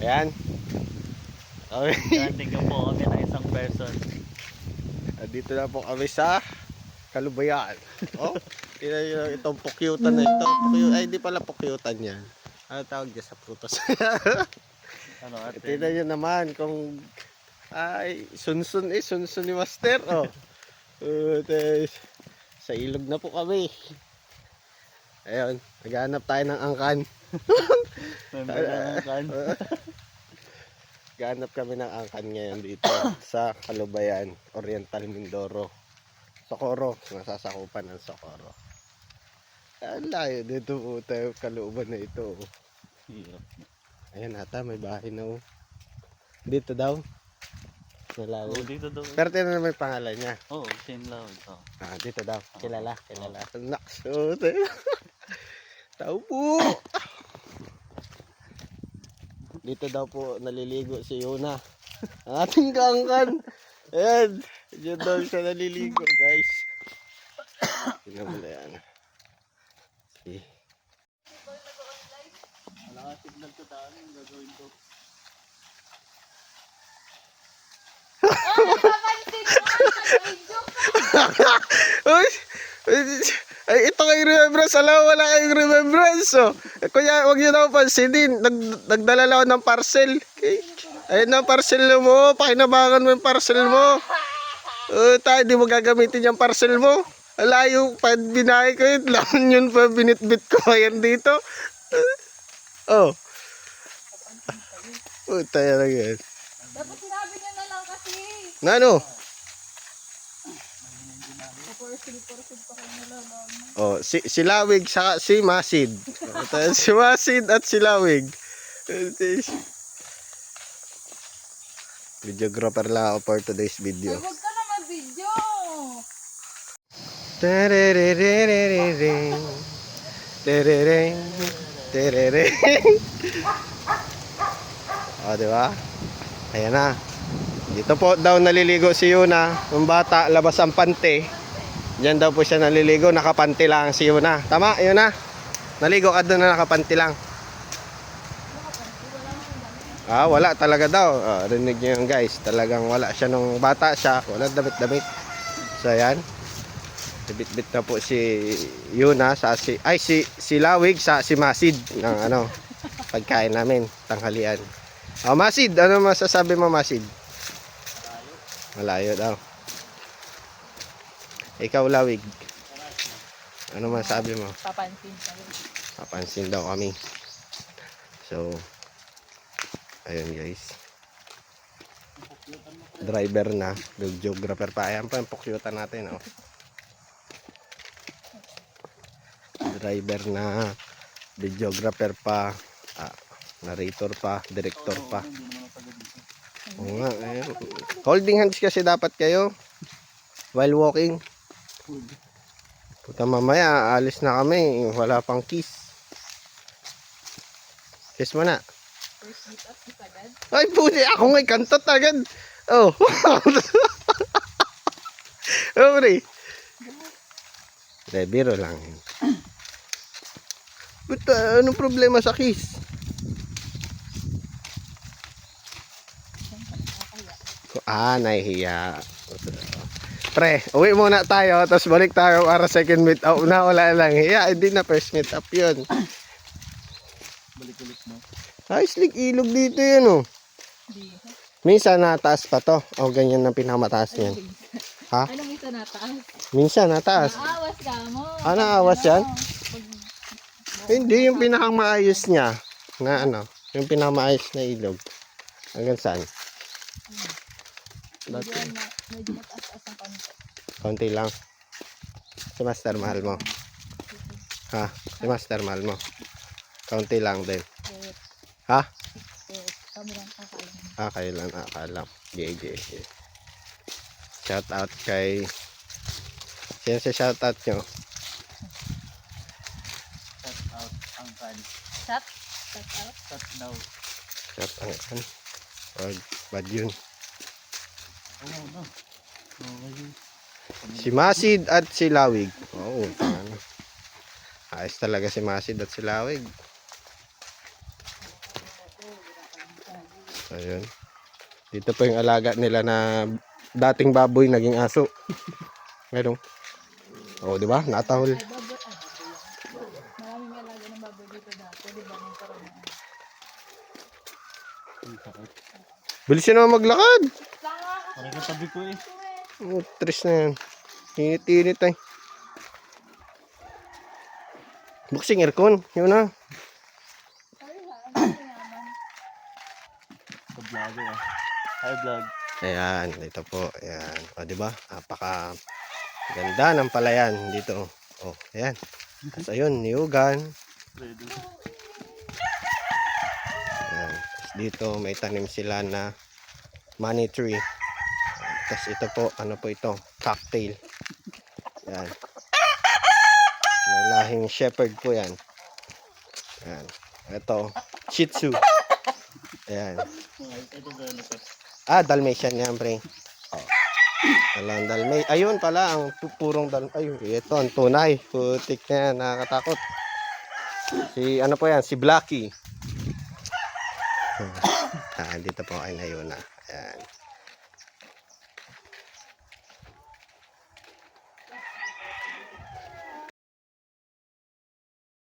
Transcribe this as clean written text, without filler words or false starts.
Ayan. Okay. Tingnan po kami ng isang person. Dito na po kami sa Kalubayan. Oh, itong pukyutan na ito. Ay, hindi pala pukyutan yan. Ano tawag dyan sa prutas? Ano ate? Tingnan nyo naman kung ay sunsun ni Master. Oh. Sa ilog na po kami. Ayun, naghahanap tayo ng angkan. Naghahanap kami ng angkan ngayon dito sa Kalubayan, Oriental Mindoro. Socorro, nasasakupan ng Socorro. Ang layo dito po tayo, Kalooban na ito. Ayan ata, may bahay na. Dito daw. Malayo. Oh, dito daw. Pero tinan na may pangalan niya. Oo, same lang ito. Dito daw. Kilala. Nakso. Tao po. Dito daw po naliligo si Yuna. Ang ating kaangkan. Ayan. Diyan daw siya naliligo, guys. Tingnan mo na yan. Okay. Wala ka signal ko daan, gagawin ko. Ay, ito kayong remembrance. Alam mo, wala kayong remembrance. So, kuya, huwag nyo na pansinin. Nagdala lang ako ng parcel. Okay. Ayun na parcel mo. Pakinabangan mo yung parcel mo. Tayo, di mo gagamitin yung parcel mo. Alayo, pa binahay ko yun. Laman yun pa, binitbit ko. Ayan dito. Oh. Tayo lang yan. Dapat sinabi niya na lang kasi. Nano? Porsid pa kayo nalalaman. Oh, si Lawig saka si Masid. Si Masid at si Lawig. Videographer lang ako for today's video. Ay, huwag ka na mag-video. Tererererereng. Terereng. Terereng. O, diba? Ayan na. Dito po daw naliligo si Yuna. Yung bata, labas ang pante. Diyan daw po siya naliligo. Nakapanti lang si Yuna. Tama, Yuna? Naligo ka doon na nakapanti lang. Wala talaga daw. Rinig niyo yun, guys. Talagang wala siya nung bata siya. Wala damit-damit. So, ayan. Bit-bit na po si Yuna sa si Lawig sa si Masid ng pagkain namin, tanghalian. Masid, ano masasabi mo, Masid? Malayo daw. Ikaw, Lawig. Ano masasabi mo? Papansin ka. Papansin daw kami. So, ayun guys. Driver na, videographer pa. Ayan pa yung pukyutan natin, oh. Driver na, videographer pa, narrator pa, director pa. Oo nga, holding hands kasi dapat kayo while walking. Puta, mamaya alis na kami, wala pang kiss. Kiss mo na. First meet up si Sagad. Ay puti, ako nga'y kantot agad. Oh. Oh pre. Biro lang. Puta, anong problema sa kiss? Nahihiya. Pre, uwi muna tayo, tapos balik tayo para second meet up na, wala lang. Hiya, hindi na first meet up yun. Balik ulit mo. Ayos, ilog dito yun, oh. Minsan nataas pa to. O, ganyan ang pinakamataas niyan. Ha? Ano minsan nataas? Minsan nataas. Naawas ka mo. Naawas yan? Hindi, yung pinakamaayos niya. Na yung pinakamaayos na ilog. Hanggang saan? Medyo mataas-taas ang panito. Konti lang. Si Master, mahal mo. Ha? Si Master, mahal mo. Konti lang din. Ha? Kami lang kakaalam. Kayo lang nakakalam. GG. Shout out kay... Sino sa shout out nyo? Shut out ang fan. Shut out. Shut daw. Shout out. Bad yun. Oo, no. Si Masid at si Lawig. Oo. Ayos talaga si Masid at si Lawig. Ayun. Dito po yung alaga nila na dating baboy naging aso. Meron. Oh, di ba? Natahol. Ay, baboy. Ay, baboy yan. Maraming alaga ng baboy dito dati. Di ba? Nung karoon. Ang sakit. Bilis yun naman maglakad. Parang katabi ko eh. Oh, tres na yan. Init-init ay. Buksing aircon. Yun na. Sa vlog eh. Hi vlog. Ayan. Dito po. Ayan. O, di ba? Napaka ganda ng palayan dito. Oh, ayan. Tapos ayun, niyugan. Ready. Ayan. Tapos dito may tanim sila na money tree. Tapos ito po, ano po ito? Cocktail. Ayan. May lahing shepherd po yan. Ayan. Ito, Shih Tzu. Ayan. Ito ba ano to? Ah, Dalmatian yan, pre. Oh. Walang Dalmatian. Ayun pala, ang purong Dalmatian. Ayun, ito, ang tunay. Putik na yan, nakakatakot. Si, ano po yan? Si Blackie. Dito po ay ngayon na. Ayan.